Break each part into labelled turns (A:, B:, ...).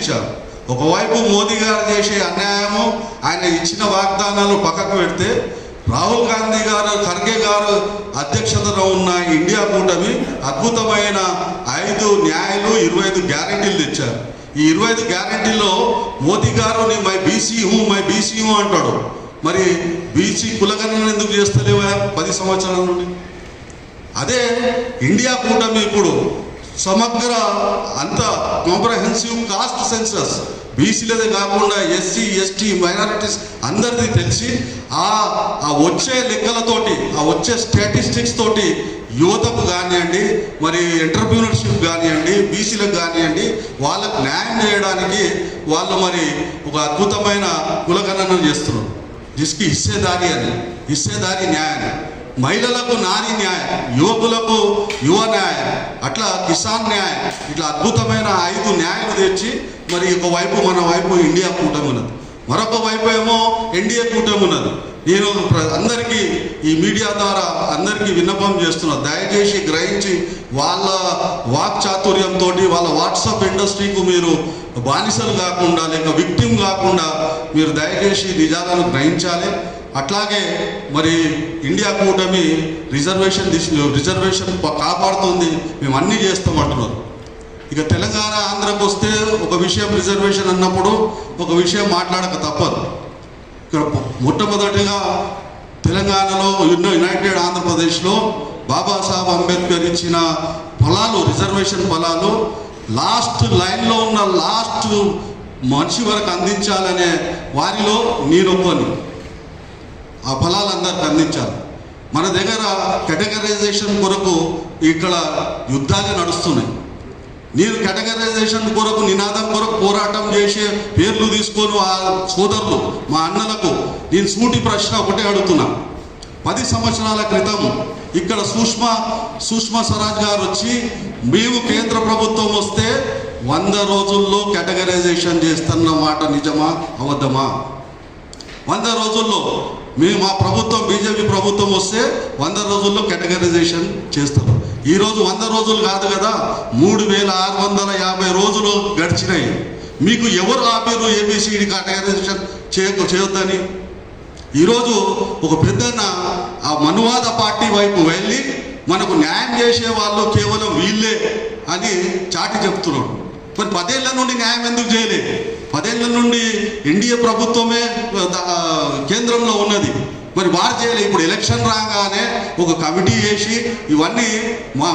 A: ఇచ్చారు. ఒకవైపు మోదీ గారు చేసే అన్యాయము, ఆయన ఇచ్చిన వాగ్దానాలు పక్కకు పెడితే, రాహుల్ గాంధీ గారు, ఖర్గే గారు అధ్యక్షతలో ఉన్న ఇండియా కూటమి అద్భుతమైన 5 న్యాయాలు 25 గ్యారెంటీలు తెచ్చారు. ఈ 25 గ్యారెంటీల్లో మోదీ గారు మై బీసీ హూ అంటాడు. మరి బీసీ కులగణన ఎందుకు చేస్తలేవా 10 సంవత్సరాల నుండి? అదే ఇండియా కూటమి ఇప్పుడు సమగ్ర అంత కాంప్రహెన్సివ్ కాస్ట్ సెన్సస్, బీసీలదే కాకుండా ఎస్సీ ఎస్టీ మైనారిటీస్ అందరిది తెలిసి ఆ వచ్చే లెక్కలతోటి, ఆ వచ్చే స్టాటిస్టిక్స్ తోటి యువతకు కానివ్వండి, మరి ఎంటర్ప్రీనర్షిప్ కానివ్వండి, బీసీలకు కానివ్వండి, వాళ్ళకు న్యాయం చేయడానికి వాళ్ళు మరి ఒక అద్భుతమైన కులగణన చేస్తున్నారు. జిస్కి హిస్సేదారి న్యాయం, మహిళలకు నారీ న్యాయం, యువకులకు యువ న్యాయం, అట్లా కిసాన్ న్యాయం, ఇట్లా అద్భుతమైన 5 న్యాయాలు తెచ్చి మరి ఒకవైపు మన వైపు ఇండియా కూటమి ఉన్నది, మరొక వైపు ఏమో ఎన్డీఏ కూటమి ఉన్నది. నేను అందరికీ ఈ మీడియా ద్వారా అందరికీ విన్నపం చేస్తున్నాను, దయచేసి గ్రహించి వాళ్ళ వాక్ చాతుర్యంతో వాళ్ళ వాట్సాప్ ఇండస్ట్రీకు మీరు బానిసలు కాకుండా, లేక విక్టిమ్ కాకుండా మీరు దయచేసి నిజాలను గ్రహించాలి. అట్లాగే మరి ఇండియా కూటమి రిజర్వేషన్ కాపాడుతుంది, మేము అన్నీ చేస్తామంటున్నారు. ఇక తెలంగాణ ఆంధ్రకు వస్తే ఒక విషయం రిజర్వేషన్ అన్నప్పుడు ఒక విషయం మాట్లాడక తప్పదు. ఇక్కడ మొట్టమొదటిగా తెలంగాణలో యునైటెడ్ ఆంధ్రప్రదేశ్లో బాబాసాహెబ్ అంబేద్కర్ ఇచ్చిన ఫలాలు, రిజర్వేషన్ ఫలాలు లాస్ట్ లైన్లో ఉన్న లాస్ట్ మనిషి వరకు అందించాలనే వారిలో నేనొక్కని. ఆ ఫలాలు అందరికి అందించాలి. మన దగ్గర కేటగరైజేషన్ కొరకు ఇక్కడ యుద్ధాలే నడుస్తున్నాయి. నేను కేటగరైజేషన్ కొరకు, నినాదం కొరకు పోరాటం చేసే పేర్లు తీసుకొని ఆ సోదరులు, మా అన్నలకు నేను సూటి ప్రశ్న ఒకటే అడుగుతున్నా. 10 సంవత్సరాల క్రితం ఇక్కడ సుష్మా స్వరాజ్ గారు వచ్చి, మేము కేంద్ర ప్రభుత్వం వస్తే 100 రోజుల్లో కేటగరైజేషన్ చేస్తున్న మాట నిజమా అబద్ధమా? 100 రోజుల్లో మా ప్రభుత్వం, బీజేపీ ప్రభుత్వం వస్తే 100 రోజుల్లో కేటగరైజేషన్ చేస్తారు. ఈరోజు 100 రోజులు కాదు కదా, 3650 రోజులు గడిచినాయి. మీకు ఎవరు ఆపారు ఏబిసిడి కేటగరైజేషన్ చేయొద్దని? ఈరోజు ఒక పెద్దన్న ఆ మనువాద పార్టీ వైపు వెళ్ళి మనకు న్యాయం చేసే వాళ్ళు కేవలం వీళ్ళే అని చాటి చెప్తున్నాడు. మరి 10 ఏళ్ల నుండి న్యాయం ఎందుకు చేయలేదు? 10 ఏళ్ల నుండి ఎన్డీఏ ప్రభుత్వమే కేంద్రంలో ఉన్నది, మరి వారు చేయలేదు. ఇప్పుడు ఎలక్షన్ రాగానే ఒక కమిటీ చేసి ఇవన్నీ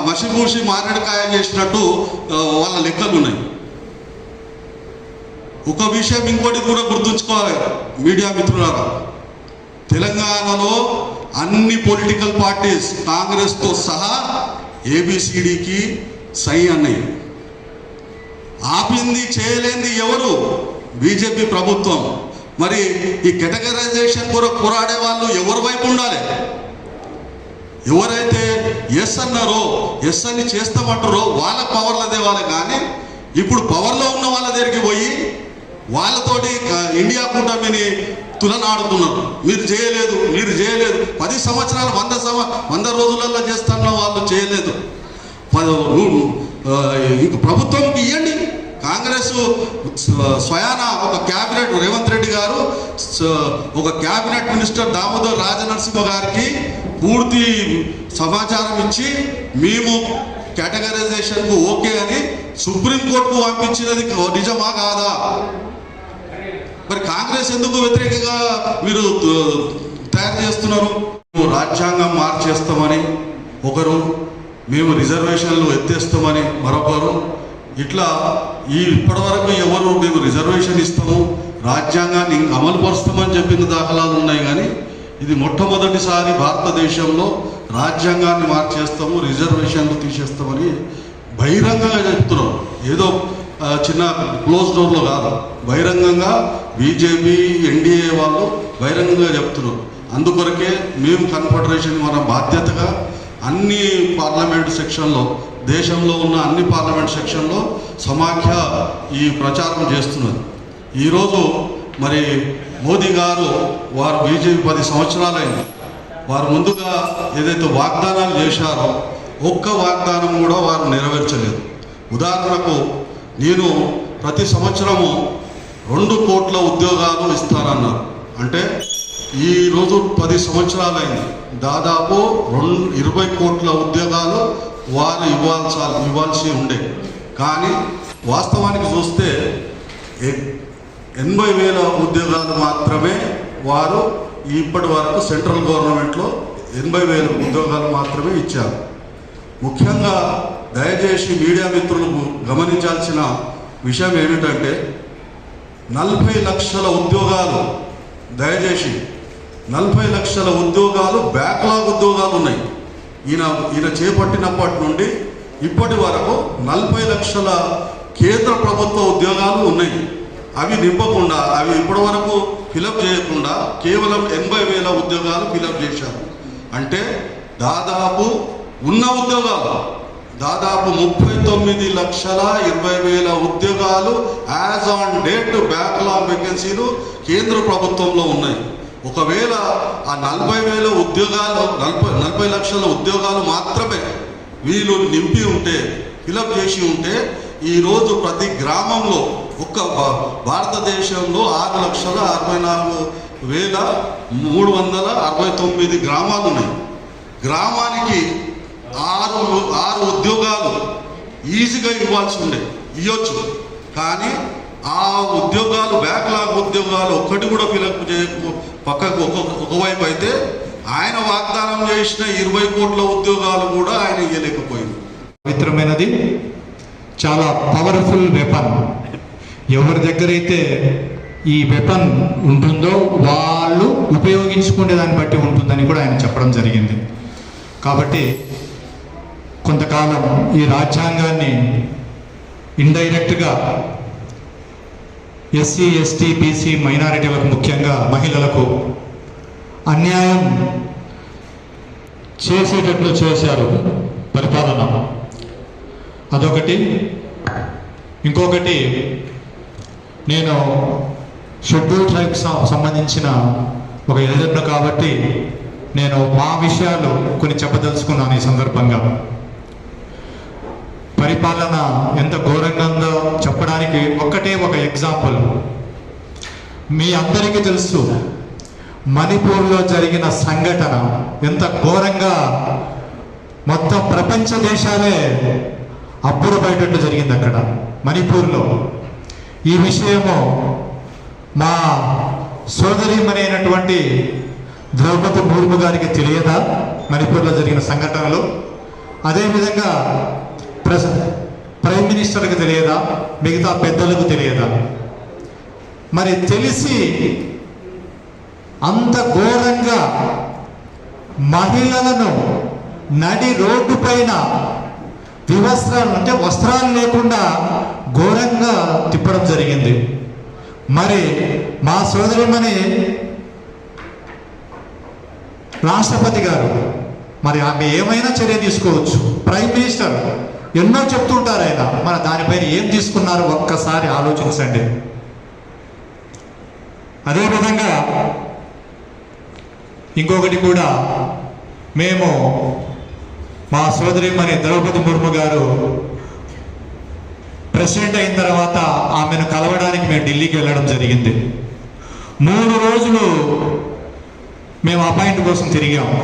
A: మసిమూసి మారేడుకాయ చేసినట్టు వాళ్ళ లెక్కలు ఉన్నాయి. ఒక విషయం ఇంకోటి కూడా గుర్తుంచుకోవాలి మీడియా మిత్రులారా, తెలంగాణలో అన్ని పొలిటికల్ పార్టీస్ కాంగ్రెస్తో సహా ఏబిసిడికి సై అన్నాయి. ఆపింది, చేయలేంది ఎవరు? బీజేపీ ప్రభుత్వం. మరి ఈ కేటగరైజేషన్ కొరకు పోరాడే వాళ్ళు ఎవరి వైపు ఉండాలి? ఎవరైతే ఎస్ అన్నారో, ఎస్ అని చేస్తామంటారో వాళ్ళ పవర్లో తేవాలి. కానీ ఇప్పుడు పవర్లో ఉన్న వాళ్ళ దగ్గరికి పోయి వాళ్ళతోటి ఇండియా కూటమిని తులనాడుతున్నారు. మీరు చేయలేదు 10 సంవత్సరాలు 100 రోజులలో చేస్తున్న వాళ్ళు చేయలేదు. ఇంక ప్రభుత్వంకి ఇవ్వండి. కాంగ్రెస్ స్వయాన ఒక క్యాబినెట్, రేవంత్ రెడ్డి గారు ఒక క్యాబినెట్ మినిస్టర్ దామోదర్ రాజనరసింహ గారికి పూర్తి సమాచారం ఇచ్చి మేము కేటగరైజేషన్కు ఓకే అని సుప్రీంకోర్టుకు పంపించినది నిజమా కాదా? మరి కాంగ్రెస్ ఎందుకు వ్యతిరేకంగా మీరు తయారు చేస్తున్నారు? రాజ్యాంగం మార్చేస్తామని ఒకరు, మేము రిజర్వేషన్లు ఎత్తేస్తామని మరొకరు, ఇట్లా ఇప్పటివరకు ఎవరు మేము రిజర్వేషన్ ఇస్తాము, రాజ్యాంగాన్ని అమలు పరుస్తామని చెప్పిన దాఖలాలు ఉన్నాయి. కానీ ఇది మొట్టమొదటిసారి భారతదేశంలో రాజ్యాంగాన్ని మార్చేస్తాము, రిజర్వేషన్లు తీసేస్తామని బహిరంగంగా చెప్తున్నారు. ఏదో చిన్న క్లోజ్ డోర్లో కాదు, బహిరంగంగా బీజేపీ ఎన్డీఏ వాళ్ళు బహిరంగంగా చెప్తున్నారు. అందుకొరకే మేము కన్ఫెడరేషన్ మన బాధ్యతగా అన్ని పార్లమెంట్ సెక్షన్లో, దేశంలో ఉన్న అన్ని పార్లమెంట్ సెక్షన్లో సమాఖ్య ఈ ప్రచారం చేస్తున్నది. ఈరోజు మరి మోదీ గారు, వారు బీజేపీ 10 సంవత్సరాలైంది, వారు ముందుగా ఏదైతే వాగ్దానాలు చేశారో ఒక్క వాగ్దానం కూడా వారు నెరవేర్చలేదు. ఉదాహరణకు నేను ప్రతి సంవత్సరము 2 కోట్ల ఉద్యోగాలు ఇస్తారన్నారు. అంటే ఈరోజు 10 సంవత్సరాలైంది, దాదాపు 20 కోట్ల ఉద్యోగాలు వారు ఇవ్వాల్సి ఉండే. కానీ వాస్తవానికి చూస్తే 80,000 ఉద్యోగాలు మాత్రమే వారు ఇప్పటి వరకు సెంట్రల్ గవర్నమెంట్లో 80,000 ఉద్యోగాలు మాత్రమే ఇచ్చారు. ముఖ్యంగా దయచేసి మీడియా మిత్రులకు గమనించాల్సిన విషయం ఏమిటంటే 40 లక్షల ఉద్యోగాలు, దయచేసి 40 లక్షల ఉద్యోగాలు బ్యాక్లాగ్ ఉద్యోగాలు ఉన్నాయి. ఈయన చేపట్టినప్పటి నుండి ఇప్పటి వరకు 40 లక్షల కేంద్ర ప్రభుత్వ ఉద్యోగాలు ఉన్నాయి. అవి నింపకుండా, అవి ఇప్పటి వరకు ఫిలప్ చేయకుండా కేవలం 80,000 ఉద్యోగాలు ఫిలప్ చేశారు. అంటే దాదాపు ఉన్న ఉద్యోగాలు దాదాపు 39,20,000 ఉద్యోగాలు యాజ్ ఆన్ డేట్ బ్యాక్లాగ్ వేకెన్సీలు కేంద్ర ప్రభుత్వంలో ఉన్నాయి. ఒకవేళ ఆ 40,000 ఉద్యోగాలు 40 లక్షల ఉద్యోగాలు మాత్రమే వీళ్ళు నింపి ఉంటే, ఫిలప్ చేసి ఉంటే, ఈరోజు ప్రతి గ్రామంలో ఒక్క భారతదేశంలో 6,64,369 గ్రామాలు ఉన్నాయి. గ్రామానికి 6 ఉద్యోగాలు ఈజీగా ఇవ్వచ్చు. కానీ ఆ ఉద్యోగాలు బ్యాక్లాగ్ ఉద్యోగాలు ఒక్కటి కూడా ఫిలప్ చేయక పక్కకు ఒకవైపు అయితే ఆయన వాగ్దానం చేసిన 20 కోట్ల ఉద్యోగాలు కూడా ఆయన ఇవ్వలేకపోయింది.
B: పవిత్రమైనది, చాలా పవర్ఫుల్ వెపన్. ఎవరి దగ్గర అయితే ఈ వెపన్ ఉంటుందో వాళ్ళు ఉపయోగించుకునే దాన్ని బట్టి ఉంటుందని కూడా ఆయన చెప్పడం జరిగింది. కాబట్టి కొంతకాలం ఈ రాజ్యాంగాన్ని ఇండైరెక్ట్గా ఎస్సీ, ఎస్టీ, బీసీ మైనారిటీలకు, ముఖ్యంగా మహిళలకు అన్యాయం చేసేటట్లు చేశారు పరిపాలన. అదొకటి. ఇంకొకటి, నేను షెడ్యూల్ ట్రైబ్స్ సంబంధించిన ఒక ఎల్డర్ను కాబట్టి నేను మా విషయాలు కొన్ని చెప్పదలుచుకున్నాను ఈ సందర్భంగా. పరిపాలన ఎంత ఘోరంగా ఉందో చెప్పడానికి ఒక్కటే ఒక ఎగ్జాంపుల్. మీ అందరికీ తెలుసు, మణిపూర్లో జరిగిన సంఘటన ఎంత ఘోరంగా మొత్తం ప్రపంచ దేశాలే అబ్బురపడేటట్టు జరిగింది అక్కడ మణిపూర్లో. ఈ విషయము మా సోదరీమణైనటువంటి ద్రౌపది ముర్ము గారికి తెలియదా? మణిపూర్లో జరిగిన సంఘటనలు. అదేవిధంగా ప్రైమ్ మినిస్టర్కి తెలియదా? మిగతా పెద్దలకు తెలియదా? మరి తెలిసి అంత ఘోరంగా మహిళలను నడి రోడ్డు పైన వివస్త్రాలు, అంటే వస్త్రాలు లేకుండా ఘోరంగా తిప్పడం జరిగింది. మరి మా సోదరిమణి రాష్ట్రపతి గారు, మరి ఆమె ఏమైనా చర్య తీసుకోవచ్చు. ప్రైమ్ మినిస్టర్ ఎన్నో చెప్తుంటారు ఆయన, మరి దానిపైన ఏం తీసుకున్నారో ఒక్కసారి ఆలోచించండి. అదేవిధంగా ఇంకొకటి కూడా, మేము మా సోదరిమణి ద్రౌపది ముర్ము గారు ప్రెసిడెంట్ అయిన తర్వాత ఆమెను కలవడానికి మేము ఢిల్లీకి వెళ్ళడం జరిగింది. 3 రోజులు మేము అపాయింట్ కోసం తిరిగాము,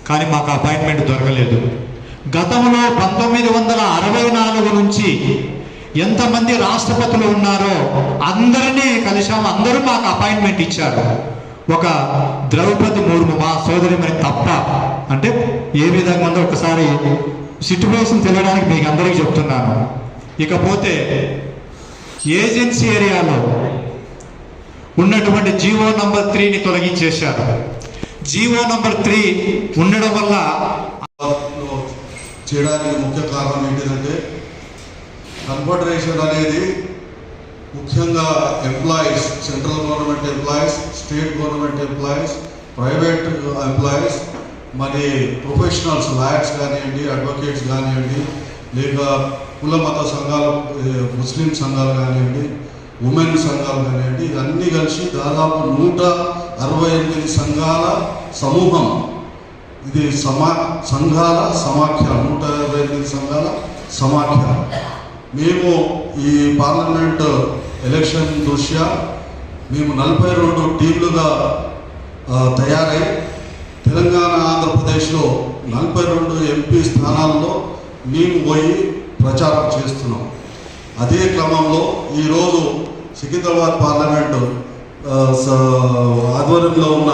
B: కానీ మాకు అపాయింట్మెంట్ దొరకలేదు. గతంలో 1964 నుంచి ఎంతమంది రాష్ట్రపతులు ఉన్నారో అందరినీ కలిశాము, అందరూ మాకు అపాయింట్మెంట్ ఇచ్చారు. ఒక ద్రౌపది ముర్ము మా సోదరిమణి తప్ప. అంటే ఏ విధంగా ఉందో ఒకసారి సిట్యువేషన్ తెలియడానికి మీకు అందరికీ చెప్తున్నాను. ఇకపోతే ఏజెన్సీ ఏరియాలో ఉన్నటువంటి జీవో నంబర్ 3ని తొలగించేశారు. జీవో నంబర్ 3 ఉండడం వల్ల
A: చేయడానికి ముఖ్య కారణం ఏంటంటే, కన్ఫెడరేషన్ అనేది ముఖ్యంగా employees, central government employees, state government employees, private employees, మరి ప్రొఫెషనల్స్, లాయర్స్ కానివ్వండి, అడ్వకేట్స్ కానివ్వండి, లేక కుల మత సంఘాలు, ముస్లిం సంఘాలు కానివ్వండి, ఉమెన్ సంఘాలు కానివ్వండి, ఇవన్నీ కలిసి దాదాపు 168 సంఘాల సమూహం. ఇది సంఘాల సమాఖ్య, 168 సంఘాల సమాఖ్య. మేము ఈ పార్లమెంట్ ఎలక్షన్ దృష్ట్యా మేము 42 టీంలుగా తయారై తెలంగాణ ఆంధ్రప్రదేశ్లో 42 ఎంపీ స్థానాల్లో మేము పోయి ప్రచారం చేస్తున్నాం. అదే క్రమంలో ఈరోజు సికింద్రాబాద్ పార్లమెంటు ఆధ్వర్యంలో ఉన్న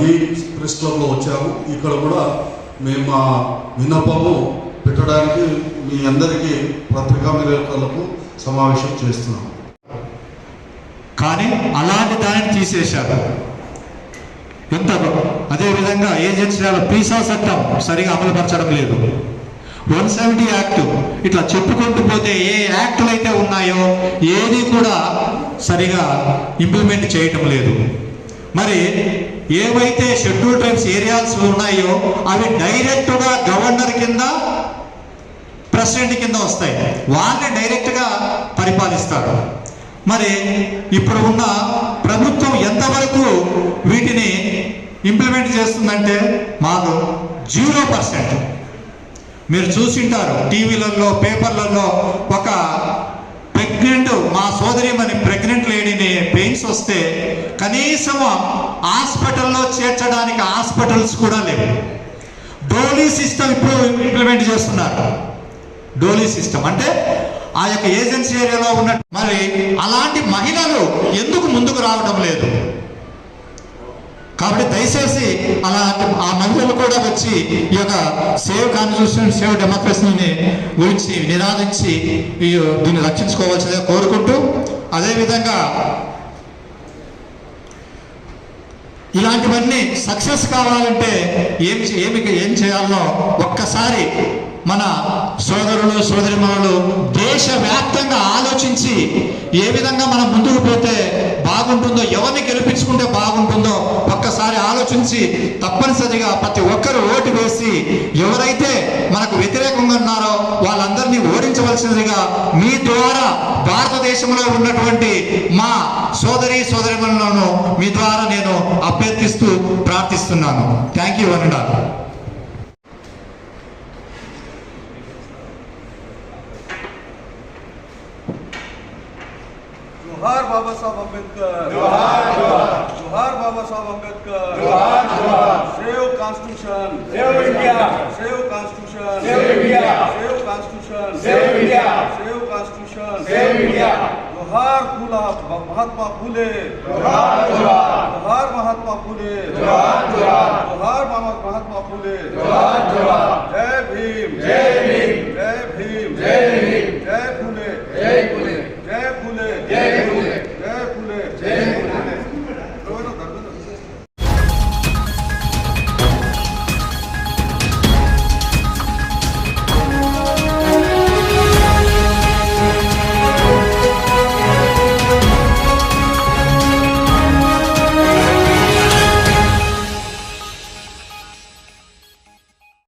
A: ఈ ప్రెస్ క్లబ్లో వచ్చాము. ఇక్కడ కూడా మేము మా విన్నపము పెట్టడానికి మీ అందరికీ పత్రికా విలేకరులకు సమావేశం చేస్తున్నాం.
B: కానీ అలాంటి దానిని తీసేశారు. ఎంత అదేవిధంగా ఏజెన్సీల పీసా చట్టం సరిగా అమలుపరచడం లేదు. 170 యాక్ట్ ఇట్లా చెప్పుకుంటూ పోతే ఏ యాక్టులు అయితే ఉన్నాయో ఏది కూడా సరిగా ఇంప్లిమెంట్ చేయటం లేదు. మరి ఏవైతే షెడ్యూల్ ట్రైబ్స్ ఏరియాస్ ఉన్నాయో అవి డైరెక్ట్గా గవర్నర్ కింద ప్రెసిడెంట్ కింద వస్తాయి. వాళ్ళని డైరెక్ట్గా పరిపాలిస్తారు. మరి ఇప్పుడు ఉన్న ప్రభుత్వం ఎంతవరకు వీటిని ఇంప్లిమెంట్ చేస్తుందంటే మాకు 0%. మీరు చూసింటారు టీవీలలో, పేపర్లలో ఒక మా సోదరిమని ప్రెగ్నెంట్ లేడీని పెయిన్స్ వస్తే కనీసం హాస్పిటల్లో చేర్చడానికి హాస్పిటల్స్ కూడా లేవు. డోలీ సిస్టమ్ ఇప్పుడు ఇంప్లిమెంట్ చేస్తున్నారు. డోలీ సిస్టమ్ అంటే ఆ యొక్క ఏజెన్సీ ఏరియాలో ఉన్న మరి అలాంటి మహిళలు ఎందుకు ముందుకు రావడం లేదు? కాబట్టి దయచేసి అలాంటి ఆ మహిళలు కూడా వచ్చి ఈ యొక్క సేవ్ కాన్స్టిట్యూషన్, సేవ్ డెమోక్రసీని గురించి నినాదించి దీన్ని రక్షించుకోవాల్సిందిగా కోరుకుంటూ, అదేవిధంగా ఇలాంటివన్నీ సక్సెస్ కావాలంటే ఏం చేయాలనో ఒక్కసారి మన సోదరులు సోదరిమణులు దేశవ్యాప్తంగా ఆలోచించి ఏ విధంగా మనం ముందుకు పోతే బాగుంటుందో, ఎవరిని గెలిపించుకుంటే బాగుంటుందో ఒక్కసారి ఆలోచించి తప్పనిసరిగా ప్రతి ఒక్కరు ఓటు వేసి ఎవరైతే మనకు వ్యతిరేకంగా ఉన్నారో వాళ్ళందరినీ ఓడించవలసినదిగా మీ ద్వారా భారతదేశంలో ఉన్నటువంటి మా సోదరిమణులను మీ ద్వారా నేను అభ్యర్థిస్తూ ప్రార్థిస్తున్నాను. థ్యాంక్ యూ అన్నారు.
C: जोहार बाबा साहब अम्बेडकर, जोहार जोहार, जोहार बाबा साहब अम्बेडकर, जोहार जोहार, save constitution, save India, save constitution, save India, save constitution, save India, save constitution, save India, जोहार महात्मा फूले, जोहार जोहार।